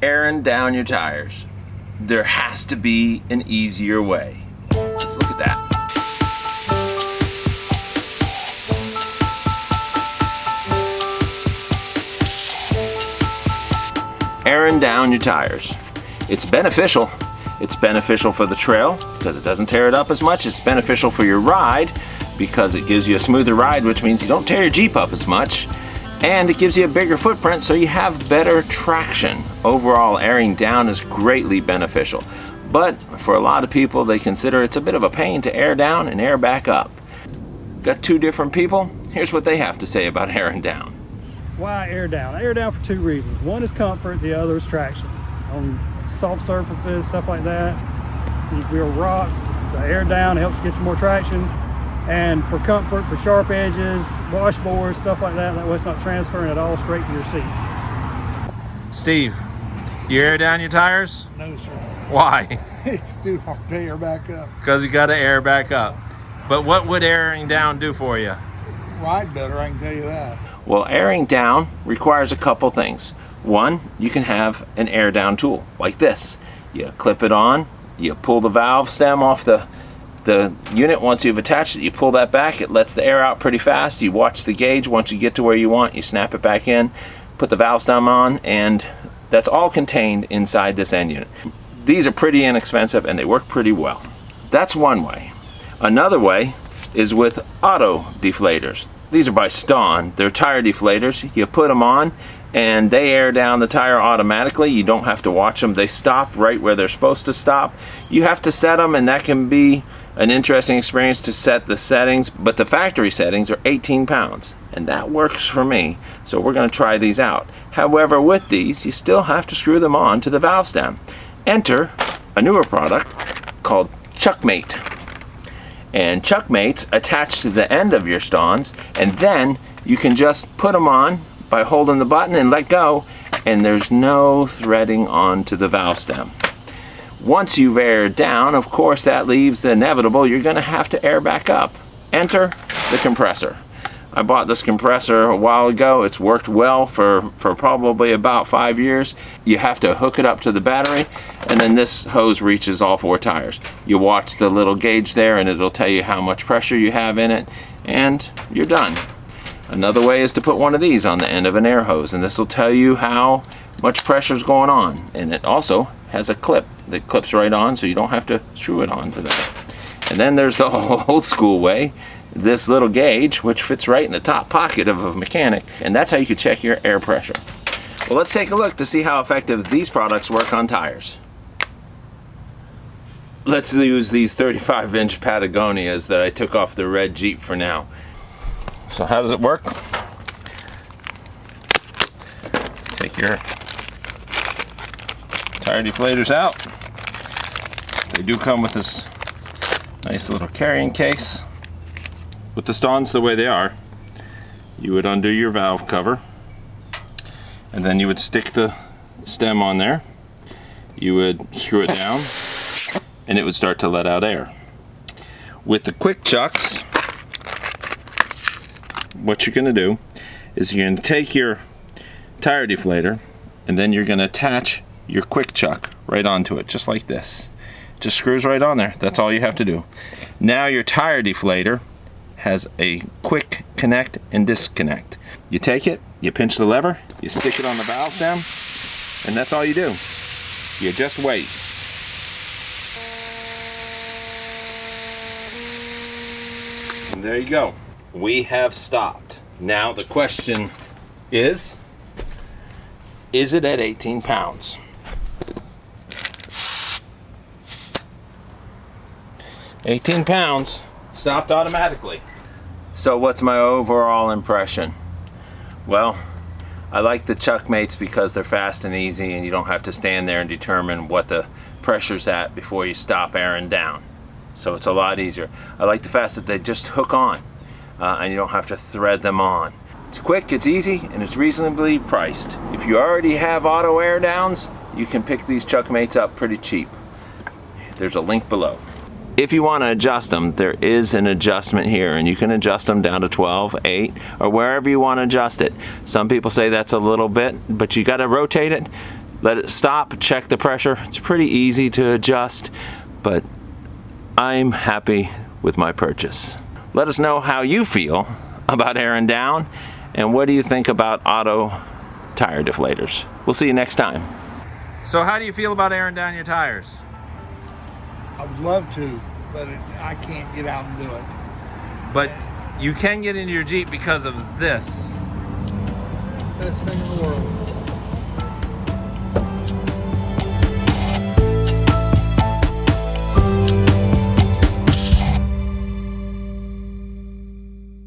airing down your tires. There has to be an easier way. Let's look at that. Airing down your tires. It's beneficial. It's beneficial for the trail because it doesn't tear it up as much. It's beneficial for your ride because it gives you a smoother ride, which means you don't tear your Jeep up as much. And it gives you a bigger footprint so you have better traction. Overall, airing down is greatly beneficial. But for a lot of people, they consider it's a bit of a pain to air down and air back up. Got two different people. Here's what they have to say about airing down. Why air down? I air down for two reasons. One is comfort, the other is traction. On soft surfaces, stuff like that, real rocks, the air down helps get you more traction. And for comfort, for sharp edges, washboards, stuff like that way it's not transferring at all straight to your seat. Steve, you air down your tires? No, sir. Why? It's too hard to air back up. Because you got to air back up. But what would airing down do for you? Ride better, I can tell you that. Well, airing down requires a couple things. One, you can have an air down tool like this. You clip it on, you pull the valve stem off the unit. Once you've attached it, you pull that back, it lets the air out pretty fast. You watch the gauge. Once you get to where you want, you snap it back in, put the valve stem on, and that's all contained inside this end unit. These are pretty inexpensive and they work pretty well. That's one way. Another way is with auto deflators. These are by Staun. They're tire deflators. You put them on and they air down the tire automatically. You don't have to watch them. They stop right where they're supposed to stop. You have to set them, and that can be an interesting experience to set the settings, but the factory settings are 18 pounds, and that works for me. So we're going to try these out. However, with these, you still have to screw them on to the valve stem. Enter a newer product called Chuckmate. And Chuckmate's attached to the end of your Stauns, and then you can just put them on by holding the button and let go, and there's no threading onto the valve stem. Once you've aired down, of course, that leaves the inevitable. You're going to have to air back up. Enter the compressor. I bought this compressor a while ago. It's worked well for probably about 5 years. You have to hook it up to the battery, and then this hose reaches all 4 tires. You watch the little gauge there, and it'll tell you how much pressure you have in it, and you're done. Another way is to put one of these on the end of an air hose, and this will tell you how much pressure is going on. And it also has a clip that clips right on, so you don't have to screw it onto that. And then there's the old school way, this little gauge, which fits right in the top pocket of a mechanic, and that's how you can check your air pressure. Well, let's take a look to see how effective these products work on tires. Let's use these 35-inch Patagonias that I took off the red Jeep for now. So how does it work? Take your tire deflators out. They do come with this nice little carrying case. With the Stauns the way they are, you would undo your valve cover, and then you would stick the stem on there. You would screw it down, and it would start to let out air. With the quick chucks, what you're going to do is you're going to take your tire deflator, and then you're going to attach your quick chuck right onto it, just like this. Just screws right on there. That's all you have to do. Now your tire deflator has a quick connect and disconnect. You take it, you pinch the lever, you stick it on the valve stem, and that's all you do. You just wait. And there you go. We have stopped. Now the question is it at 18 pounds? £18 stopped automatically. So what's my overall impression? Well, I like the Chuckmates because they're fast and easy, and you don't have to stand there and determine what the pressure's at before you stop airing down. So it's a lot easier. I like the fact that they just hook on, and you don't have to thread them on. It's quick, it's easy, and it's reasonably priced. If you already have auto air downs, you can pick these Chuckmates up pretty cheap. There's a link below. If you want to adjust them, there is an adjustment here, and you can adjust them down to 12, 8, or wherever you want to adjust it. Some people say that's a little bit, but you got to rotate it let it stop, check the pressure. It's pretty easy to adjust, but I'm happy with my purchase. Let us know how you feel about airing down, and what do you think about auto tire deflators. We'll see you next time. So how do you feel about airing down your tires? I would love to, but I can't get out and do it. But you can get into your Jeep because of this. Best thing in the world.